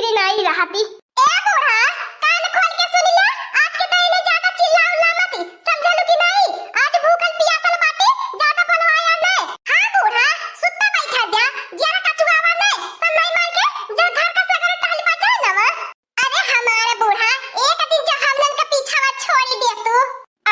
बिजली नहीं रहती। ए बूढ़ा, कान खोल के सुन ले, आज के दिन ज्यादा चिल्लाओ ना मत, समझलू कि नहीं? आज भूखल पियासल बाटी, ज्यादा बोलवाया नहीं। हां बूढ़ा, सुत्ता बैठा दे, जरा कचुआवा नहीं, सब नहीं मार के जो घर का सगर टहल बचा नवा। अरे हमारे बूढ़ा, एक दिन जो हमलन का पीछावा छोड़ी दे तू।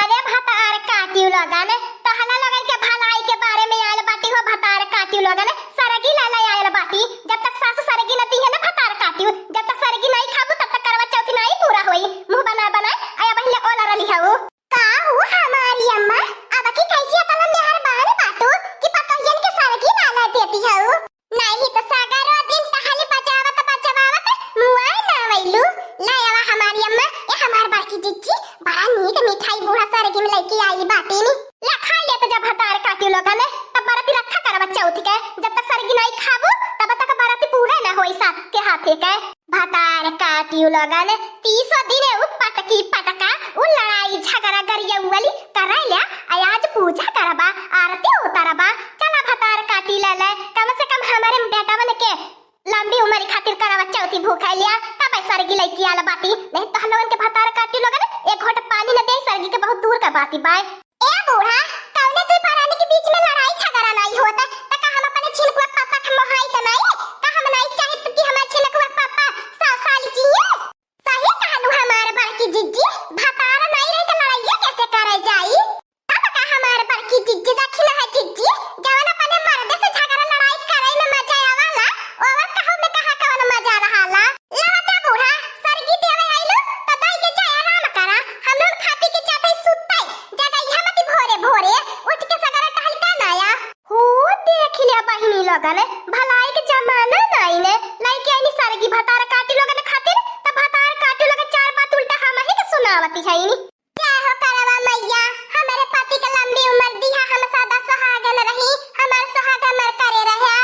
अरे भतार काटियो लगन, तहला लगन के भलाई के बारे में आयल बाटी हो। भतार काटियो लगन, सरगी लाला आयल बाटी, जब तक सासु सरगी नती है ना भतार काटियो, जब तक सरगी नहीं खाबू तब तक करवा चौथ नहीं पूरा होई। मुंह बना बना आया बहिले ओला रली हऊ का हूं हमारी अम्मा। अब की कैसी तला मेहरबान बाटू कि पतोयन के सरगी लाला देती हऊ। नहीं तो सागर दिन तहली बचावत बचावत मुआ ना वैलू। लाया हमारी अम्मा, ये हमार बाकी जिज्जी बड़ा नीक मिठाई बूढ़ा सरगी में लेके आई बाटी नी। ला खा ले तो जब भतार काटियो लगन, तब बराती रखा करवा चौथ के, जब तक सरगी नहीं खाबू तब तक बराती पूरा ना होई साथ के हाथे के। भतार काटियो लगन 30 दिन पटकी पटका उ लड़ाई झगड़ा गरिया वाली करा लिया। आज पूजा करबा, आरती उतारबा, चला भतार काटी ले ले। कम से कम हमारे बेटा बन के लंबी उम्र खातिर करवा चौथी भूखा लिया, तब सरगी लेके आला बाटी। नहीं तो हलवन के भतार काटी लगन एक घोट पानी न दे, सरगी के बहुत दूर का बाती बाय। ए बूढ़ा, कौने तू पराने के बीच में लड़ाई झगड़ा नहीं होता त का हम अपने छिलकुआ पापा के मोहाई त नहीं का हम नहीं चाहत कि हमार छिलकुआ पापा 100 साल जिए। सही कहलू हमार बड़की जिज्जी, भतार नहीं रही त लड़ाई कैसे करे जाई। तब का हमार बड़की जिज्जी दखिन है जिज्जी, जवन अपने मर्द से झगड़ा लड़ाई करे में मजा आवाला, और कहू में कहा कवन मजा रहाला। लवता बूढ़ा, सरगी देवे आइलू त दई के जाय आराम करा, हम लोग खा पी के जाते सुतई जगह हमती भोरे भोरे उठ के सगरा टहलता नया हो। देख लिया बहिनी लगन, भलाई के जमाना नहीं ने लाइक आइनी सरगी भतार काटी लगन खातिर त भतार काटी लगन चार बात उल्टा हम ही के सुनावती है नी। जय हो करवा मैया, हमारे पति के लंबी उम्र दिया, हम सदा सुहागन रही, हमार सुहाग अमर करे रहा।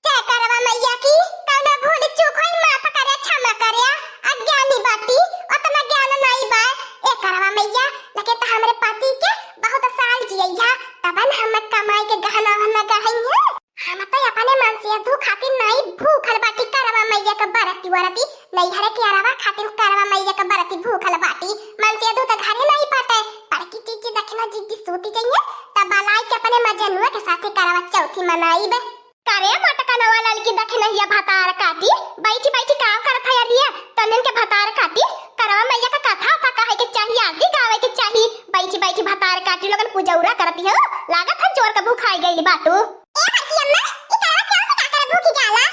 जय करवा मैया की, कौनो भूल चूक होई माफ करे, क्षमा करे। अज्ञानी बाटी उतना ज्ञान नहीं बा। ए करवा मैया, लगे तो हमरे पति के बहुत साल जियैया, तबन हम कमाई के गहना वहना गहैया। हम तो अपने मन से दू खातिर नहीं भूखल बाटी करवा मैया के बरती वरती नहीं हरे के अरवा खातिर करवा मैया के बरती भूखल बाटी। मन से दू तो घरे नहीं पाटे, पर की चीज देखना जिद्दी सूती चाहिए तब बलाई के अपने मजनुआ के साथे करवा चौथी मनाईबे। करे मटका नवा लड़की देखे नहीं भतार काटी, बैठी बैठी काम करत है रिया तनन के भतार काटी करवा मैया का कथा था कहे के चाहिए, आरती गावे के चाहिए, बैठी बैठी भतार काटी लोगन पूजौरा करती है। लागत है जोर का भूख खाई गईली बाटू। ए बच्ची अम्मा, ई करवा चौथ का कर भूखी जाला।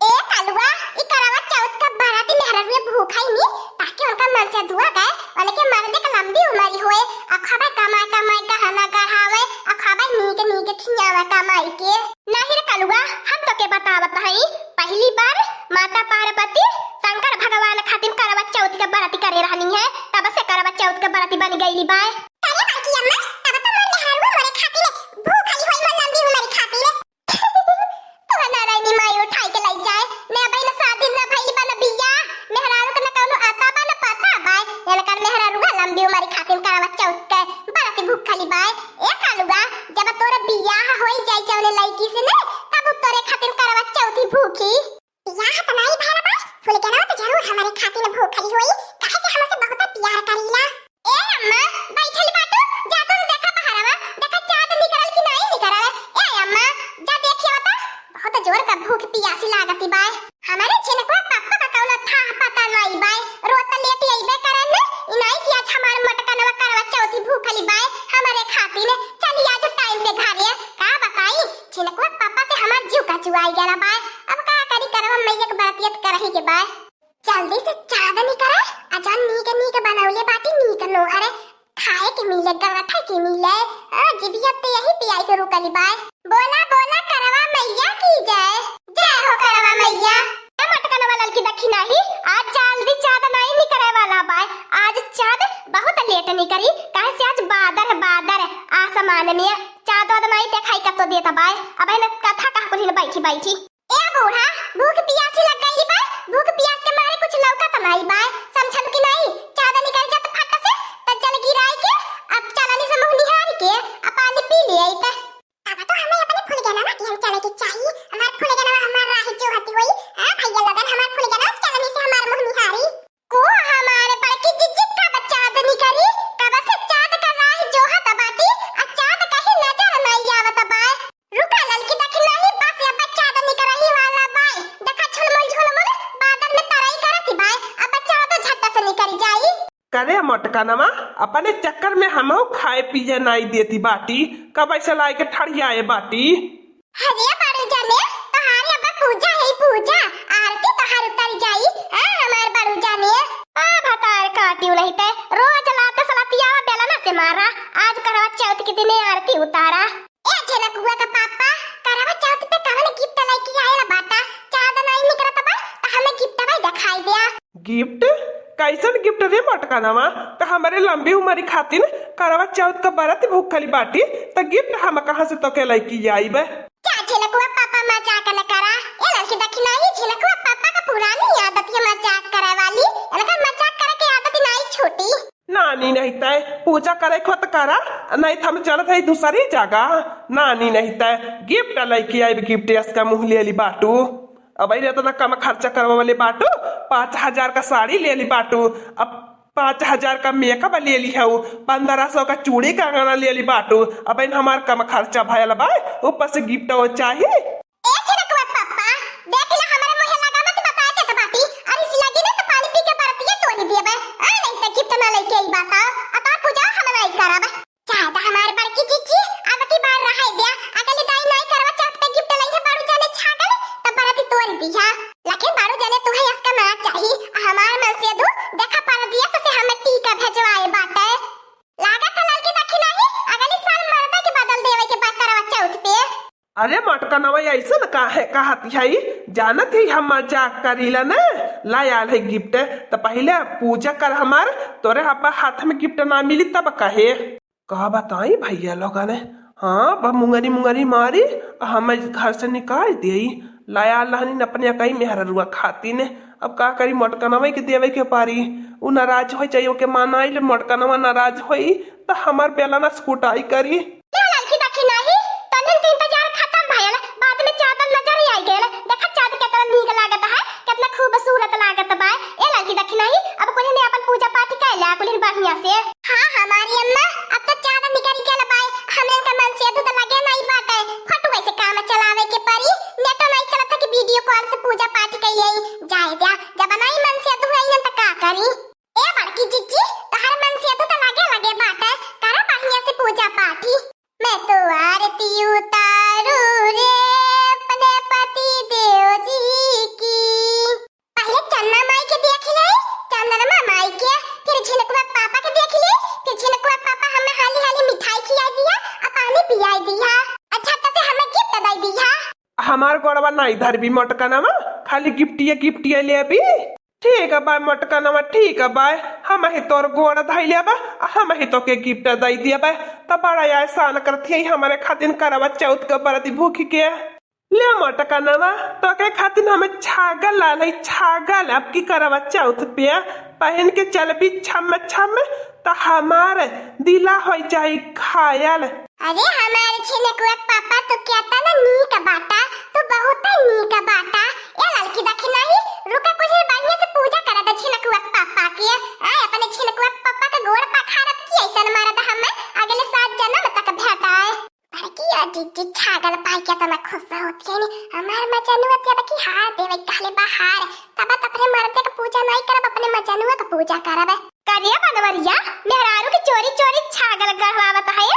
ए कलुआ, ई करवा चौथ का बराती मेहररुए भूखाई नी ताकि उनका मन से दुआ गए वाले के मर्दे का लंबी उम्र होए, अखबा कमाई कमाई गहना गढ़ावे, अखबा नीक नीक खियावा कमाई के। नहीं रे कलुआ, हम तो के बतावत हई, पहली बार माता पार्वती शंकर भगवान खातिर करवा चौथ का बराती करे रहनी है, तब से करवा चौथ का बराती बन गईली बाय। अरे बाकी अम्मा, तब तो मन मेहररुए मोरे खातिर भूखली होई मन लंबी उम्र खातिर तो नारायणी माई उठाई के लाई जाए। मैं बहन शादी न भई बन बिया, मेहरारू के न कौनो आता बा न पता बाय, एलकर मेहरारू लंबी उम्र खातिर करवा चौथ के बराती भूखली बाय। ए कालुगा, जब तोरे बियाह होई जाई चौले लईकी से ने तब तोरे खातिर करवा चौथी भूखी। बियाह त नहीं भला बा, फूल के ना तो जरूर हमारे खातिर भूखली होई, काहे से हमसे बहुत प्यार करीला। ए अम्मा, बैठल बाटू, जा तुम देखा बहरवा, देखा चाँद निकलल कि नहीं निकलल। ए अम्मा, जा देखियो त, बहुत जोर का भूख पियासी लागती बाय। हमारे छिलकुआ पापा का कौनो था पता नहीं बाय, रोत लेट आइबे करन ने, इनाई कि आज हमार मटकनवा करवा चौथी भूखली बाय हमारे खातिर। चली आज टाइम पे घरे का बताई, छिलकुआ पापा से हमार जीव का चुआई गेला बाय। अब का करी करवा मैया के बरातियत करही के बाय। जल्दी से चांदनी करे, अजन नीक नीक बनावले बाटी नीक नोहरे खाए के मिले, गवठा के मिले, जिबिया पे यही पियाई के रुकली बाय। बोला बोला करवा मैया की जय। जय हो करवा मैया। ए मटकन वाला लड़की देखी नहीं, आज जल्दी चाँद नहीं निकले वाला बाय। आज चाँद बहुत लेट निकली, काहे से आज बादल बादल आसमान में चाँद वाद नहीं दिखाई का तो देता बाय। अब है कथा कहा बोली बैठी बैठी। ए बूढ़ा, भूख प्यासी लग गई बाय, भूख प्यास के मारे कुछ लौका तमाई बाय, समझल कि नहीं? चाँद निकल जात फट से त जल गिराई के अब चलनी से मुंह निहार के अब पानी पी ले आई त। अब तो हमें अपने फूल गना ना कि हम चले के चाहिए, हमार फूल गना हमार राह जो हती होई, हां भैया लगन हमार फूल गना चलनी से हमार मुंह अरे मोटका नमा अपने चक्कर में हम खाए पिए नहीं देती बाटी कब ऐसे लाई के ठड़ियाए बाटी। अरे बड़ू जाने तोहारे अब पूजा है पूजा आरती तोहार उतर जाई हमार बड़ू जाने भतार काटियो नहीं ते रोज लाते सलातिया बेला ना से मारा आज करवा चौथ के दिन आरती उतारा। ए जनकुआ का पापा करवा चौथ पे कवन गिफ्ट लेके आएला बाटा चांद नहीं निकलत बा त हमें गिफ्ट भाई दिखाई दिया। गिफ्ट कैसन गिफ्ट रे मोटका नमा तो हमारे लंबी उम्र खातिर करवा चौथ का बरत भूखली बाटी तो गिफ्ट हम कहाँ से तो के लेके आईबे। क्या झिलकुआ पापा मजाक न करा ये लड़की देखी नहीं झिलकुआ पापा का पुरानी आदत है मजाक करे वाली इनका मजाक करे की आदत नहीं छोटी। नानी नहीं तय पूजा करे खो तो करा नहीं तो हम चलत है दूसरी जगह नानी नहीं तय गिफ्ट लेके आई गिफ्ट इसका मुँह ले ली बाटू अब इतना कम खर्चा करवा वाले बाटू 5,000 का साड़ी ले ली बाटू अब 5,000 का मेकअप ले ली है 1500 का चूड़ी कंगना ले ली बाटू अब इन हमार कम खर्चा भयल बा ऊपर से गिफ्ट वो चाहिए। ए झिलकुआ पापा देख ले हमारे मुंह लगा मत बता दे तो बाटी और इस लगी ना तो पानी पी के बरतिए तोड़ दिए बे नहीं तो गिफ्ट ना लेके आई बाता अता पूजा हम नहीं करब चाहता हमारे बड़की जीजी अब की बार रहा दिया अगली दाई नहीं करवा चाहत पे गिफ्ट लेके बाड़ू जाने छागल तब बरती तोड़ दिया लेकिन बाड़ू जाने तुम्हें इसका ना चाहिए हमार मन से दू देखा पर दिया से हमें टीका भेजवाए बाटे लागत है लड़की देखी नहीं अगली साल मर्दा के बदल देवे के बात करवा चौथ पे। अरे मटका नवा ऐसा न कहती है जानत ही हम मजाक करीला न लायाल है गिफ्ट तो पहले पूजा कर हमार तोरे हब्बा हाथ में गिफ्ट ना मिली तब कहे कहा बताई भैया लोग ने हाँ मुंगरी मुंगरी मारी हम घर से निकाल दिए लाया लहनी अपने कई मेहरा रुआ खाती ने अब का करी मोटका नवा के देवे के पारी उ नाराज हो चाहिए के माना मोटका नवा नाराज होई तो हमार बेला ना स्कूटाई करी लड़की देखी नहीं तने के इंतजार खत्म भयल बाद में चादर नजर ही आई गेल देखा चादर कितना नीक लागत है कितना खूबसूरत लागत बा ए लड़की देखी नहीं अब कोनी ने अपन पूजा पाठ कैला कोनी बढ़िया से हां हमारी अम्मा अब तो चादर निकल गेल बाई हमरे का मन से तो लगे नहीं बाटे फटू ऐसे काम चलावे के परी नेटो नहीं चलत कि वीडियो कॉल से पूजा पाठ कैले जाए दिया जब नहीं मन से तो है त का करी ए बड़की जीजी तहर मन से तो लगे बाटे करा बढ़िया से पूजा पाठी मैं तो आरती उतारू रे अपने पति देव जी की पहले चन्ना माई के देख ले चंदनमा माई के फिर झिलकुआ पापा के देख ले फिर झिलकुआ पापा हमें हाली हाली मिठाई खिलाई दिया और पानी पिलाई दिया अच्छा से हमें गिफ्ट दे दिया हमार गोड़वा नहीं धर भी मोटका नवा खाली गिफ्टिया ले अभी ठीक है बा मोटका नवा ठीक है बा हम ही तोर गोड़ धैले बा हम ही तो के गिफ्ट दे दिया बा तब बड़ा एहसान करती है हमारे खातिर करवा चौथ के बरती भूख के ले मोटका नवा तो के खातिर हमें छागल लाल है छागल अब की करवा चौथ पे पहन के चल भी छम तो हमारे दिला हो जाए खायल। अरे हमारे झिलकुआ पापा तो कहता ना नीक बाटा तो बहुत नीक बाटा ये लड़की देखी नहीं रुका कुछ बढ़िया से पूजा करा दे झिलकुआ पापा की अपने झिलकुआ पापा का गोड़ पखारत की ऐसा मारा था हमें अगले 7 जन्म तक भेटाए अरे की जीजी छागल पाई के तो मैं खुश होती है नहीं हमार मजनुआ के बकी हार देवे कहले बाहर तब अपने मरते का पूजा नहीं करब अपने मजनुआ का पूजा करब करिया बनवरिया मेहरारू की चोरी चोरी छागल गढ़वावत है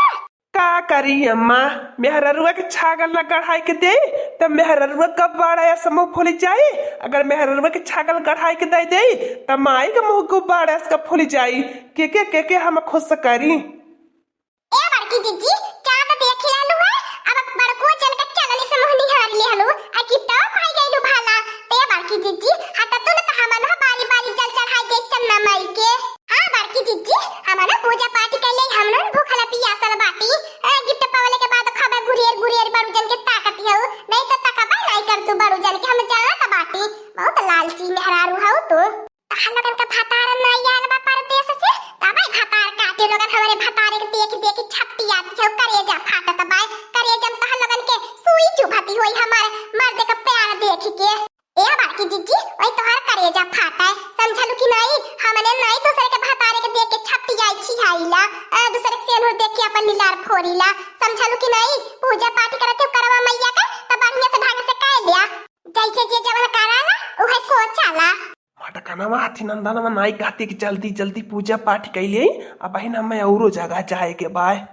का करी अम्मा मेहररुआ के छागल न गढ़ाई के दे तब मेहररुआ कब बाड़ा या समूह फूल जाए अगर मेहररुआ के छागल गढ़ाई के दे तब माई के मुंह को बाड़ा इसका फूल जाई के हम खुश करी। ए बड़की जीजी चाँद देख लेलु है अब बड़को चल के चलनी से मुंह निहार लेलु आ गिफ्ट पाई गइलु भाला ते बड़की जीजी हटा तू न हमन बारी बारी जल चढ़ाई दे चन्ना माई के हां बड़की जीजी हमन पूजा पाठ कैले हमन भूखला पियासल बाटी गिफ्ट पावले के बाद खबे गुरियर बड़ू जन के ताकत हो नहीं तो तकबा नहीं कर तू बड़ू जन के हम जाना त बाटी बहुत लालची मेहरारू हो तू हम लोगन का भतार नहीं आल बा परदेश से तबे भतार काटे लोगन हमारे भतारे के देख छपटी आती है करेजा फाटत बाय करेजा में तहन लोगन के सुई चुभती होई हमारे मर्द का प्यार देख के ए बाकी जीजी ओई तोहर करेजा फाटा है समझलु कि नहीं हमने नहीं दूसरे के भतारे के देख के छपटी आई छिहाइला दूसरे के सेनुर देख के अपन लीलार फोड़ीला समझलु कि नहीं पूजा पाठ करते करवा मैया का त बढ़िया से ढंग से कह लिया जैसे जे जवन कराला ओहे सोचाला फटकनवा हाथी नंदनवा नाई कहती कि जल्दी जल्दी पूजा पाठ कैलिए अब बहिन हमें औरो जगह जाए के बाय